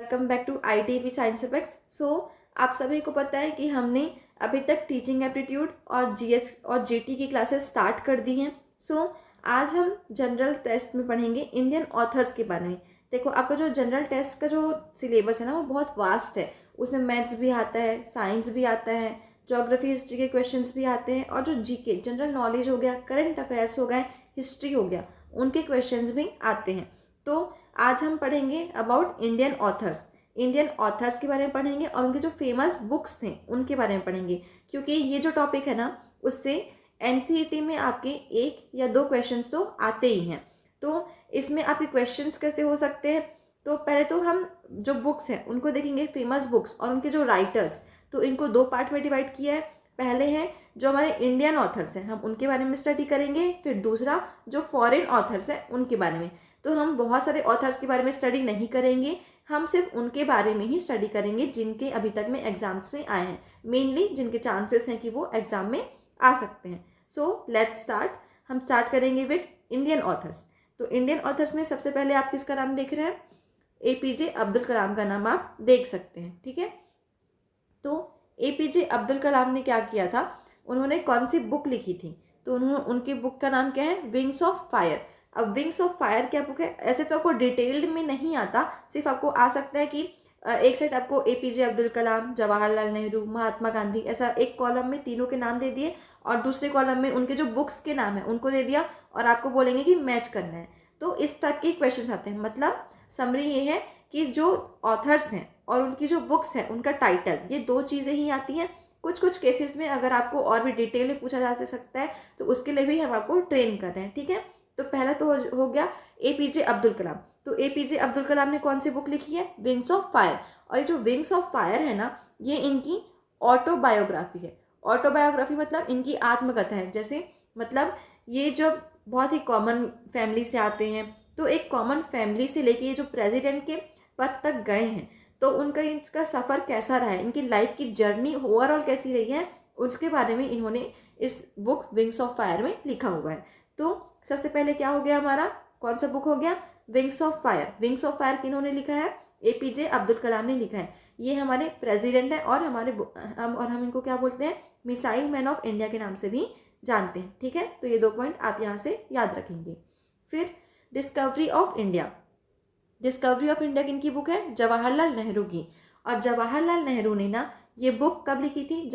Welcome back to ITB science effects. आप सभी को पता है कि हमने अभी तक टीचिंग एप्टीट्यूड और GS और GT की क्लासेस स्टार्ट कर दी हैं। आज हम जनरल टेस्ट में पढ़ेंगे इंडियन ऑथर्स के बारे में। देखो, आपका जो जनरल टेस्ट का जो सिलेबस है ना, वो बहुत वास्ट है। उसमें मैथ्स भी आता है, साइंस भी आता है, ज्योग्राफी हिस्ट्री के क्वेश्चंस भी आते हैं, और जो GK जनरल नॉलेज हो गया, करंट अफेयर्स हो गए, हिस्ट्री हो गया, उनके क्वेश्चंस भी आते हैं। तो आज हम पढ़ेंगे अबाउट इंडियन ऑथर्स के बारे में पढ़ेंगे, और उनके जो फेमस बुक्स थे उनके बारे में पढ़ेंगे। क्योंकि ये जो टॉपिक है ना, उससे NCERT में आपके 1 या 2 क्वेश्चंस तो आते ही हैं। तो इसमें आपके क्वेश्चंस कैसे हो सकते हैं? तो पहले तो हम जो बुक्स हैं उनको देखेंगे, फेमस बुक्स और उनके जो राइटर्स। तो इनको 2 पार्ट में डिवाइड किया है। पहले हैं जो हमारे इंडियन ऑथर्स हैं, हम उनके बारे में स्टडी करेंगे। फिर दूसरा जो फॉरेन ऑथर्स हैं उनके बारे में। तो हम बहुत सारे ऑथर्स के बारे में स्टडी नहीं करेंगे, हम सिर्फ उनके बारे में ही स्टडी करेंगे जिनके अभी तक में एग्जाम्स में आए हैं, मेनली जिनके चांसेस हैं कि वो एग्जाम में आ सकते हैं। Let's start. हम स्टार्ट करेंगे विद इंडियन ऑथर्स। तो इंडियन ऑथर्स में सबसे पहले आप किसका नाम देख रहे हैं? APJ अब्दुल कलाम का नाम आप देख सकते हैं। ठीक है, तो APJ अब्दुल कलाम ने क्या किया था, उन्होंने कौन सी बुक लिखी थी? तो उन्होंने, उनकी बुक का नाम क्या है? Wings of fire. अब विंग्स ऑफ फायर क्या बुक है? ऐसे तो आपको डिटेल्ड में नहीं आता, सिर्फ आपको आ सकता है कि एक साइड आपको APJ अब्दुल कलाम, जवाहरलाल नेहरू, महात्मा गांधी, ऐसा एक कॉलम में तीनों के नाम दे दिए, और दूसरे कॉलम में उनके जो बुक्स के नाम है उनको दे दिया, और आपको बोलेंगे कि मैच करना है। तो इस टाइप के क्वेश्चन आते हैं। मतलब समरी ये है कि जो ऑथर्स हैं और उनकी जो बुक्स हैं उनका टाइटल, ये 2 चीज़ें ही आती हैं। कुछ कुछ केसेस में अगर आपको और भी डिटेल में पूछा जा सकता है तो उसके लिए भी हम आपको ट्रेन कर रहे हैं। ठीक है, तो पहला तो हो गया APJ अब्दुल कलाम। तो APJ अब्दुल कलाम ने कौन सी बुक लिखी है? Wings of fire. और ये जो विंग्स ऑफ फायर है ना, ये इनकी ऑटोबायोग्राफी है। ऑटोबायोग्राफी मतलब इनकी आत्मकथा है। जैसे मतलब ये जो बहुत ही कॉमन फैमिली से आते हैं, तो एक कॉमन फैमिली से लेके ये जो प्रेसिडेंट के पद तक गए हैं, तो उनका इसका सफ़र कैसा रहा है, इनकी लाइफ की जर्नी ओवरऑल कैसी रही है, उसके बारे में इन्होंने इस बुक विंग्स ऑफ फायर में लिखा हुआ है। तो सबसे पहले क्या हो गया हमारा, कौन सा बुक हो गया? Wings of Fire. Wings of Fire किन्होंने लिखा है? APJ अब्दुल कलाम ने लिखा है। ये हमारे प्रेसिडेंट है, और हम इनको क्या बोलते हैं? मिसाइल मैन ऑफ इंडिया के नाम से भी जानते हैं। ठीक है, तो ये 2 पॉइंट आप यहाँ से याद रखेंगे। फिर discovery of India. Discovery of India किनकी बुक है? जवाहरलाल नेहरू की। और जवाहरलाल नेहरू ने ना ये बुक कब लिखी थी?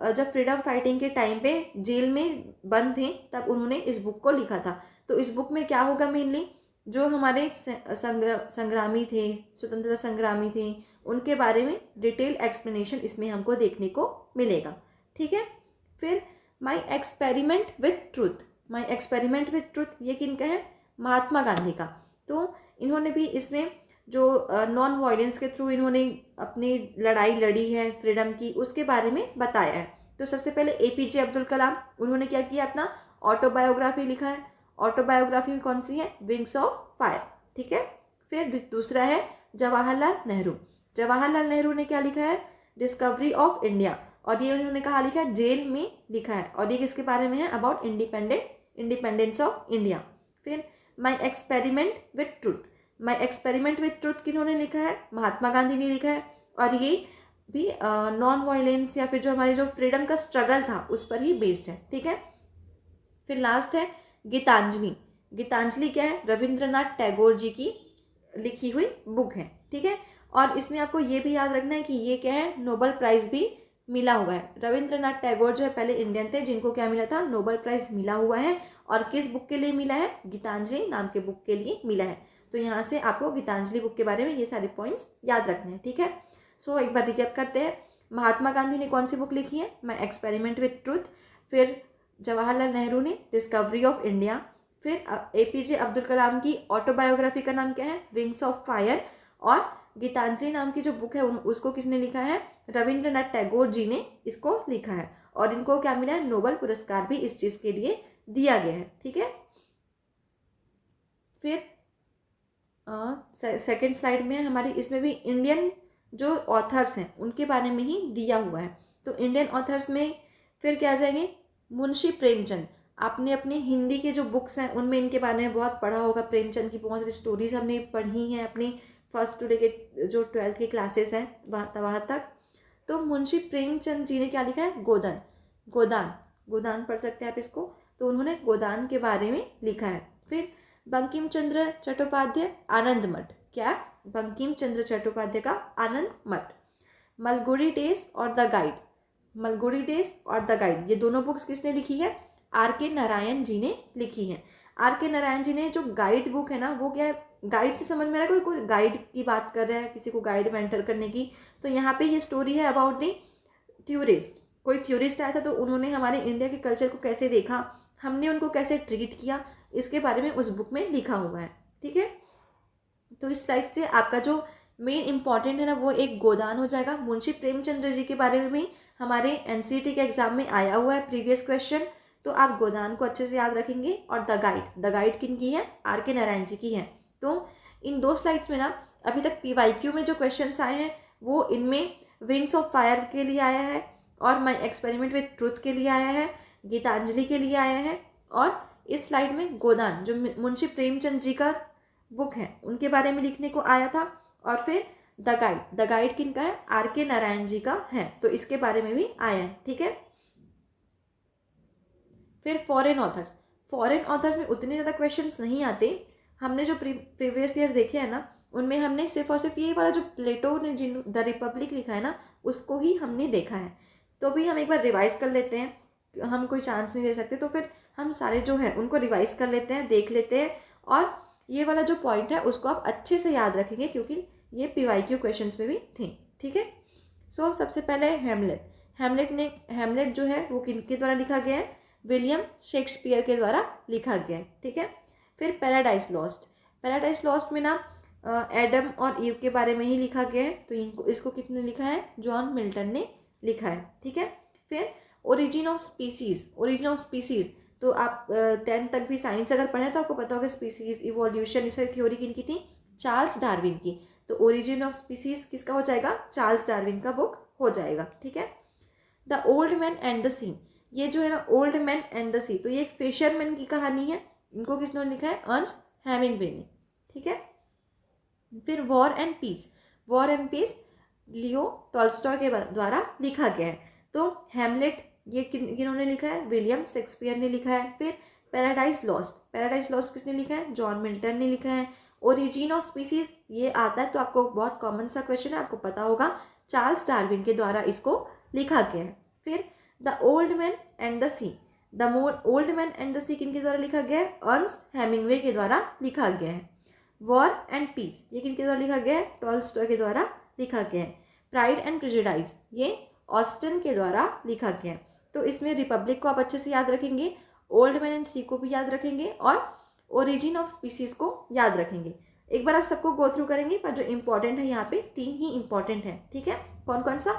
जब फ्रीडम फाइटिंग के टाइम पे जेल में बंद थे, तब उन्होंने इस बुक को लिखा था। तो इस बुक में क्या होगा? मेनली जो हमारे संग्रामी थे, स्वतंत्रता संग्रामी थे, उनके बारे में डिटेल एक्सप्लेनेशन इसमें हमको देखने को मिलेगा। ठीक है, फिर My Experiment with Truth. My Experiment with truth ये किनका है? महात्मा गांधी का। तो इन्होंने भी इसमें जो नॉन वायलेंस के थ्रू इन्होंने अपनी लड़ाई लड़ी है फ्रीडम की, उसके बारे में बताया है। तो सबसे पहले APJ अब्दुल कलाम, उन्होंने क्या किया? अपना ऑटोबायोग्राफी लिखा है। ऑटोबायोग्राफी में कौन सी है? Wings of fire. ठीक है, फिर दूसरा है जवाहरलाल नेहरू। जवाहरलाल नेहरू ने क्या लिखा है? Discovery of India. और ये उन्होंने कहा लिखा है? जेल में लिखा है। और ये किसके बारे में है? About independence of India. फिर My Experiment with Truth. My Experiment with Truth किन्होंने लिखा है? महात्मा गांधी ने लिखा है। और ये भी नॉन वायलेंस या फिर जो हमारे जो फ्रीडम का स्ट्रगल था उस पर ही बेस्ड है। ठीक है, फिर लास्ट है गीतांजलि। गीतांजलि क्या है? रविंद्रनाथ टैगोर जी की लिखी हुई बुक है। ठीक है, और इसमें आपको ये भी याद रखना है कि ये क्या है? नोबेल प्राइज़ भी मिला हुआ है। रविंद्रनाथ टैगोर जो है पहले इंडियन थे जिनको क्या मिला था? नोबेल प्राइज़ मिला हुआ है। और किस बुक के लिए मिला है? गीतांजलि नाम के बुक के लिए मिला है। तो यहाँ से आपको गीतांजलि बुक के बारे में ये सारे पॉइंट्स याद रखने हैं। ठीक है, एक बार रिकैप करते हैं। महात्मा गांधी ने कौन सी बुक लिखी है? माई एक्सपेरिमेंट विथ ट्रूथ। फिर जवाहरलाल नेहरू ने डिस्कवरी ऑफ इंडिया। फिर APJ अब्दुल कलाम की ऑटोबायोग्राफी का नाम क्या है? Wings of fire. और गीतांजलि नाम की जो बुक है उसको किसने लिखा है? रविंद्रनाथ टैगोर जी ने इसको लिखा है। और इनको क्या मिला है? नोबेल पुरस्कार भी इस चीज़ के लिए दिया गया है। ठीक है, फिर सेकेंड स्लाइड में हमारी, इसमें भी इंडियन जो ऑथर्स हैं उनके बारे में ही दिया हुआ है। तो इंडियन ऑथर्स में फिर क्या आ जाएंगे? मुंशी प्रेमचंद। आपने अपने हिंदी के जो बुक्स हैं उनमें इनके बारे में बहुत पढ़ा होगा। प्रेमचंद की बहुत सारी स्टोरीज हमने पढ़ी हैं अपनी फर्स्ट टू के जो 12th की क्लासेस हैं वहाँ तक। तो मुंशी प्रेमचंद जी ने क्या लिखा है? गोदान। गोदान गोदान पढ़ सकते हैं आप इसको। तो उन्होंने गोदान के बारे में लिखा है। फिर बंकिम चंद्र चट्टोपाध्याय आनंद मठ। क्या? बंकिम चंद्र चट्टोपाध्याय का आनंद मठ। मलगुडी डेज और द गाइड। मलगुडी डेज और द गाइड, ये दोनों बुक्स किसने लिखी है? आर के नारायण जी ने लिखी है। आर के नारायण जी ने जो गाइड बुक है ना, वो क्या है, गाइड से समझ में आ रहा है, कोई गाइड की बात कर रहा है, किसी को गाइड मेंटर करने की। तो यहाँ पे ये स्टोरी है अबाउट द टूरिस्ट। कोई टूरिस्ट आया था तो उन्होंने हमारे इंडिया के कल्चर को कैसे देखा, हमने उनको कैसे ट्रीट किया, इसके बारे में उस बुक में लिखा हुआ है। ठीक है, तो इस स्लाइड से आपका जो मेन इंपॉर्टेंट है ना, वो एक गोदान हो जाएगा। मुंशी प्रेमचंद्र जी के बारे में भी हमारे एनसीईटी के एग्जाम में आया हुआ है प्रीवियस क्वेश्चन, तो आप गोदान को अच्छे से याद रखेंगे। और द गाइड किन की है? आर के नारायण जी की है। तो इन 2 स्लाइड्स में ना अभी तक पीवाईक्यू में जो क्वेश्चंस आए हैं वो इनमें विंग्स ऑफ फायर के लिए आया है, और माई एक्सपेरिमेंट विथ ट्रुथ के लिए आया है, गीतांजलि के लिए आया है, और इस स्लाइड में गोदान जो मुंशी प्रेमचंद जी का बुक है उनके बारे में लिखने को आया था। और फिर द गाइड किन का है? आर के नारायण जी का है, तो इसके बारे में भी आया है। ठीक है, फिर फॉरेन ऑथर्स में उतने ज़्यादा क्वेश्चंस नहीं आते। हमने जो प्रीवियस ईयर देखे हैं ना, उनमें हमने सिर्फ और सिर्फ ये वाला जो प्लेटो ने जिन द रिपब्लिक लिखा है ना, उसको ही हमने देखा है। तो भी हम एक बार रिवाइज कर लेते हैं, हम कोई चांस नहीं ले सकते, तो फिर हम सारे जो है उनको रिवाइज कर लेते हैं, देख लेते हैं, और ये वाला जो पॉइंट है उसको आप अच्छे से याद रखेंगे क्योंकि ये पीवाईक्यू क्वेश्चंस में भी थे। ठीक है, सो सबसे पहले हेमलेट जो है वो किनके द्वारा लिखा गया है? विलियम शेक्सपियर के द्वारा लिखा गया है। ठीक है, फिर पैराडाइज लॉस्ट में ना एडम और ईव के बारे में ही लिखा गया है, तो इसको किसने लिखा है? जॉन मिल्टन ने लिखा है। ठीक है, फिर ओरिजिन ऑफ स्पीसीज, तो आप 10th तक भी साइंस अगर पढ़े तो आपको पता होगा स्पीसीज, इवोल्यूशन, इस सारी थ्योरी किनकी थी? चार्ल्स डार्विन की। तो ओरिजिन ऑफ स्पीसीज किसका हो जाएगा? चार्ल्स डार्विन का बुक हो जाएगा। ठीक है, the Old man and the Sea, ये जो है ना Old man and the Sea, तो ये एक फिशरमैन की कहानी है, इनको किसने लिखा है? अर्नेस्ट हेमिंग्वे ने। ठीक है, फिर war and peace Leo Tolstoy के द्वारा लिखा गया है। तो हेमलेट ये किन्होंने लिखा है? विलियम शेक्सपियर ने लिखा है। फिर पैराडाइज लॉस्ट किसने लिखा है? जॉन मिल्टन ने लिखा है। ओरिजिन ऑफ स्पीसीज ये आता है तो आपको बहुत कॉमन सा क्वेश्चन है, आपको पता होगा, चार्ल्स डार्विन के द्वारा इसको लिखा गया है। फिर the Old man and the Sea, Old man and the Sea किनके द्वारा लिखा गया है? अर्नेस्ट हेमिंग्वे के द्वारा लिखा गया है। वॉर एंड पीस ये किनके द्वारा लिखा गया है? टॉल्स्टॉय के द्वारा लिखा गया है। प्राइड एंड प्रेजुडाइज ये ऑस्टन के द्वारा लिखा गया है। तो इसमें रिपब्लिक को आप अच्छे से याद रखेंगे, ओल्ड मैन एंड सी को भी याद रखेंगे, और ओरिजिन ऑफ स्पीसीज को याद रखेंगे। एक बार आप सबको गो थ्रू करेंगे, पर जो इंपॉर्टेंट है यहाँ पे 3 ही इंपॉर्टेंट है। ठीक है, कौन कौन सा?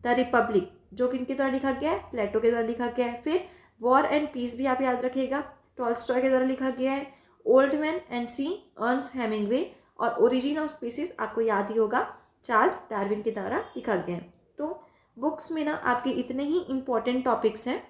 द रिपब्लिक जो किनके द्वारा लिखा गया है? प्लेटो के द्वारा लिखा गया है। फिर वॉर एंड पीस भी आप याद रखिएगा, टॉल्स्टॉय के द्वारा लिखा गया है। Old man and sea Ernest Hemingway, और ओरिजिन ऑफ स्पीसीज आपको याद ही होगा, चार्ल्स डार्विन के द्वारा लिखा गया है। तो बुक्स में ना आपके इतने ही इम्पॉर्टेंट टॉपिक्स हैं।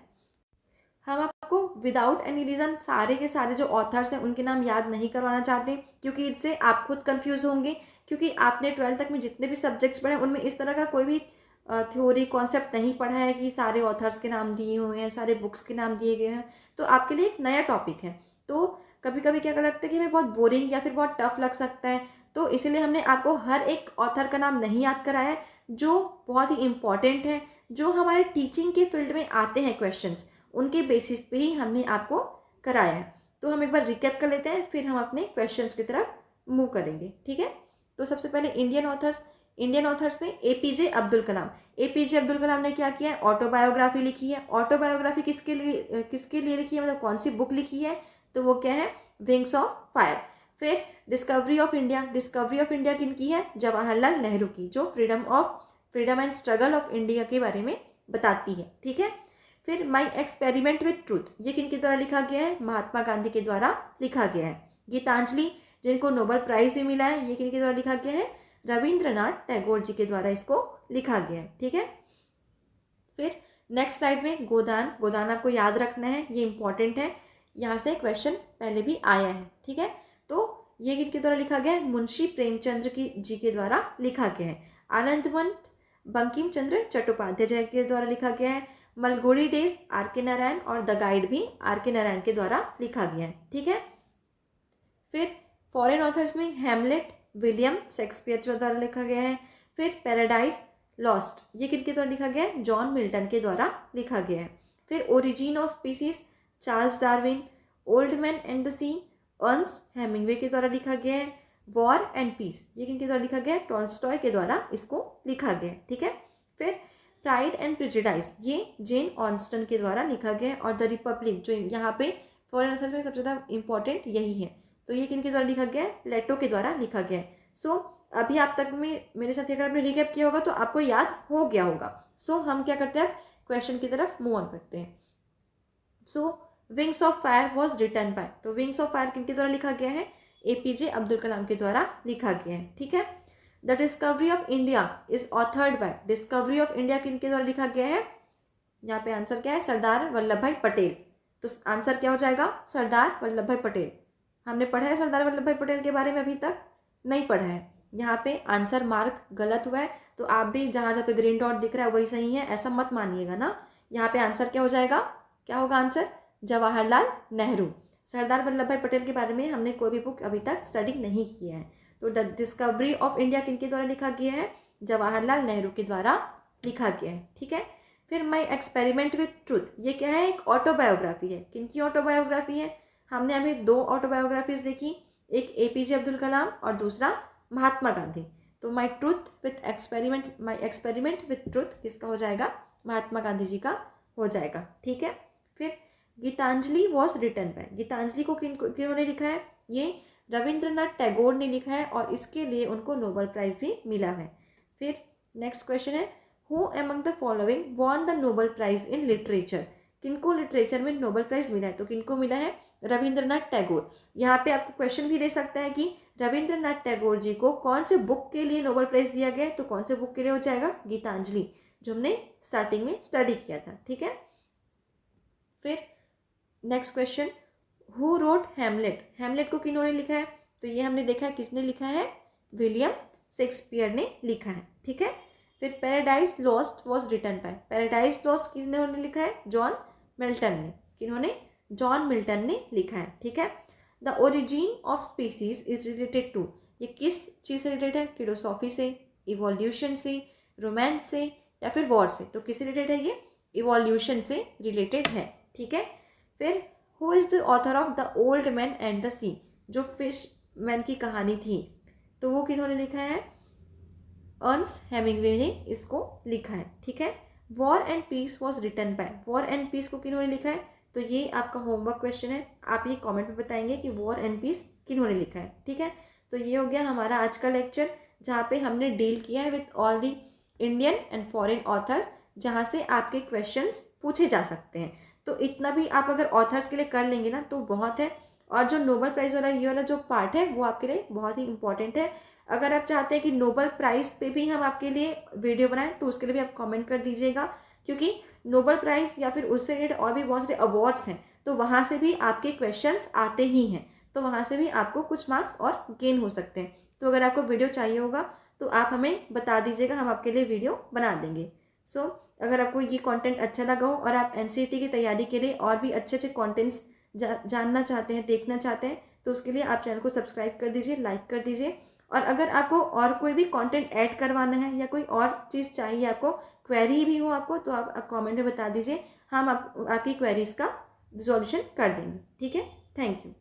हम आपको विदाउट एनी रीज़न सारे के सारे जो ऑथर्स हैं उनके नाम याद नहीं करवाना चाहते, क्योंकि इससे आप खुद कंफ्यूज होंगे, क्योंकि आपने 12th तक में जितने भी सब्जेक्ट्स पढ़े उनमें इस तरह का कोई भी थ्योरी कॉन्सेप्ट नहीं पढ़ा है कि सारे ऑथर्स के नाम दिए हुए हैं, सारे बुक्स के नाम दिए गए हैं। तो आपके लिए एक नया टॉपिक है, तो कभी कभी क्या लगता है कि हमें बहुत बोरिंग या फिर बहुत टफ लग सकता है, तो इसीलिए हमने आपको हर एक ऑथर का नाम नहीं याद कराया है, जो बहुत ही इम्पॉर्टेंट है, जो हमारे टीचिंग के फील्ड में आते हैं क्वेश्चंस, उनके बेसिस पे ही हमने आपको कराया है। तो हम एक बार रिकैप कर लेते हैं, फिर हम अपने क्वेश्चंस की तरफ मूव करेंगे। ठीक है, तो सबसे पहले इंडियन ऑथर्स में एपीजे अब्दुल कलाम ने क्या किया है? ऑटोबायोग्राफी लिखी है। ऑटोबायोग्राफी किसके लिए लिखी है, मतलब कौन सी बुक लिखी है? तो वो क्या है? Wings of fire. फिर डिस्कवरी ऑफ इंडिया किनकी है? जवाहरलाल नेहरू की, जो freedom and struggle of India के बारे में बताती है। ठीक है, फिर माई एक्सपेरिमेंट विथ ट्रूथ ये किनके द्वारा लिखा गया है? महात्मा गांधी के द्वारा लिखा गया है। गीतांजलि जिनको नोबेल प्राइज भी मिला है, ये किनके द्वारा लिखा गया है? रविंद्रनाथ टैगोर जी के द्वारा इसको लिखा गया है। ठीक है, फिर नेक्स्ट स्लाइड में गोदान आपको याद रखना है, ये इंपॉर्टेंट है, यहाँ से क्वेश्चन पहले भी आया है। ठीक है, तो ये किनके द्वारा लिखा गया है? मुंशी प्रेमचंद्र जी के द्वारा लिखा गया है। आनंदवन बंकिम चंद्र चट्टोपाध्याय के द्वारा लिखा गया है। मलगोड़ी डेज आर के नारायण और द गाइड भी आर के नारायण के द्वारा लिखा गया है। ठीक है। फिर फॉरेन ऑथर्स में हैमलेट विलियम शेक्सपियर के द्वारा लिखा गया है। फिर पैराडाइज लॉस्ट ये किनके द्वारा लिखा गया है? जॉन मिल्टन के द्वारा लिखा गया है। फिर origin of species Charles Darwin. Old man and the sea Ernest Hemingway के द्वारा लिखा गया है। वॉर एंड पीस ये किनके द्वारा लिखा गया है? टॉल्स्टॉय के द्वारा इसको लिखा गया है। ठीक है। फिर प्राइड एंड प्रेजुडाइज ये जेन ऑस्टन के द्वारा लिखा गया है। और द रिपब्लिक जो यहाँ पे फॉरेन ऑथर्स में सबसे ज़्यादा इंपॉर्टेंट यही है, तो ये किनके द्वारा लिखा गया है? प्लेटो के द्वारा लिखा गया है। सो अभी आप तक में मेरे साथ अगर आपने रिकैप किया होगा तो आपको याद हो गया होगा। सो हम क्या करते हैं? क्वेश्चन की तरफ मूव ऑन करते हैं। So Wings of Fire was written by, तो विंग्स ऑफ फायर किनके द्वारा लिखा गया है? APJ अब्दुल कलाम के द्वारा लिखा गया है। ठीक है। The discovery of India is authored bye, discovery of India किनके द्वारा लिखा गया है? यहाँ पे आंसर क्या है? सरदार वल्लभ भाई पटेल। तो आंसर क्या हो जाएगा? सरदार वल्लभ भाई पटेल। हमने पढ़ा है सरदार वल्लभ भाई पटेल के बारे में? अभी तक नहीं पढ़ा है। यहाँ पे आंसर मार्क गलत हुआ है, तो आप भी जहाँ जहाँ पे ग्रीन डॉट दिख रहा है वही सही है ऐसा मत मानिएगा ना। यहाँ पे आंसर क्या हो जाएगा? क्या होगा आंसर? जवाहरलाल नेहरू। सरदार वल्लभ भाई पटेल के बारे में हमने कोई भी बुक अभी तक स्टडी नहीं किया है। तो द डिस्कवरी ऑफ इंडिया किनके द्वारा लिखा गया है? जवाहरलाल नेहरू के द्वारा लिखा गया है। ठीक है। फिर माई एक्सपेरिमेंट विथ ट्रूथ ये क्या है? एक ऑटोबायोग्राफी है। किनकी ऑटोबायोग्राफी है? हमने अभी 2 ऑटोबायोग्राफीज देखी, एक APJ अब्दुल कलाम और दूसरा महात्मा गांधी। तो माई एक्सपेरिमेंट विथ ट्रूथ किसका हो जाएगा? महात्मा गांधी जी का हो जाएगा। ठीक है। फिर Gitanjali was written by, Gitanjali को किन्होंने लिखा है? ये रविंद्रनाथ टैगोर ने लिखा है और इसके लिए उनको नोबेल प्राइज भी मिला है। फिर नेक्स्ट क्वेश्चन है who among the following won the Nobel prize in literature, किनको लिटरेचर में नोबेल प्राइज मिला है? तो किनको मिला है? रविंद्रनाथ टैगोर। यहाँ पे आपको क्वेश्चन भी दे सकता है कि रविंद्रनाथ टैगोर जी को कौन से बुक के लिए नोबेल प्राइज दिया गया है? तो कौन से बुक के लिए हो जाएगा? गीतांजलि, जो हमने स्टार्टिंग में स्टडी किया था। ठीक है। फिर next question who wrote Hamlet, Hamlet को किन्होंने लिखा है? तो ये हमने देखा है किसने लिखा है? विलियम शेक्सपियर ने लिखा है। ठीक है। फिर paradise lost was written by, paradise lost किसने लिखा है? जॉन मिल्टन ने। किन्होंने? जॉन मिल्टन ने लिखा है। ठीक है। The origin of species is related to, ये किस चीज़ से रिलेटेड है? फिलोसॉफी से, इवोल्यूशन से, रोमांस से या फिर वॉर से? तो किससे रिलेटेड है? ये इवोल्यूशन से रिलेटेड है। ठीक है। फिर who is the author of the Old man and the Sea, जो फिश मैन की कहानी थी, तो वो किन्होंने लिखा है? अर्नस्ट हेमिंगवे ने इसको लिखा है। ठीक है। War and peace was written by, war and peace को किन्होंने लिखा है? तो ये आपका होमवर्क क्वेश्चन है, आप ये कमेंट में बताएंगे कि वॉर एंड पीस किन्होंने लिखा है। ठीक है। तो ये हो गया हमारा आज का लेक्चर, जहाँ पे हमने डील किया है with all the Indian and foreign authors, जहाँ से आपके क्वेश्चंस पूछे जा सकते हैं। तो इतना भी आप अगर ऑथर्स के लिए कर लेंगे ना तो बहुत है। और जो नोबेल प्राइज़ वाला ये वाला जो पार्ट है वो आपके लिए बहुत ही इंपॉर्टेंट है। अगर आप चाहते हैं कि नोबेल प्राइज़ पे भी हम आपके लिए वीडियो बनाएं तो उसके लिए भी आप कमेंट कर दीजिएगा, क्योंकि नोबेल प्राइज़ या फिर उससे रिलेटेड और भी बहुत सारे अवार्ड्स हैं, तो वहाँ से भी आपके क्वेश्चंस आते ही हैं, तो वहाँ से भी आपको कुछ मार्क्स और गेन हो सकते हैं। तो अगर आपको वीडियो चाहिए होगा तो आप हमें बता दीजिएगा, हम आपके लिए वीडियो बना देंगे। सो अगर आपको ये कंटेंट अच्छा लगा हो और आप NCERT की तैयारी के लिए और भी अच्छे अच्छे कंटेंट्स जानना चाहते हैं, देखना चाहते हैं, तो उसके लिए आप चैनल को सब्सक्राइब कर दीजिए, लाइक कर दीजिए। और अगर आपको और कोई भी कंटेंट ऐड करवाना है या कोई और चीज़ चाहिए, आपको क्वेरी भी हो आपको, तो आप कमेंट में बता दीजिए, हम आपकी क्वेरीज़ का रिजोल्यूशन कर देंगे। ठीक है। Thank you.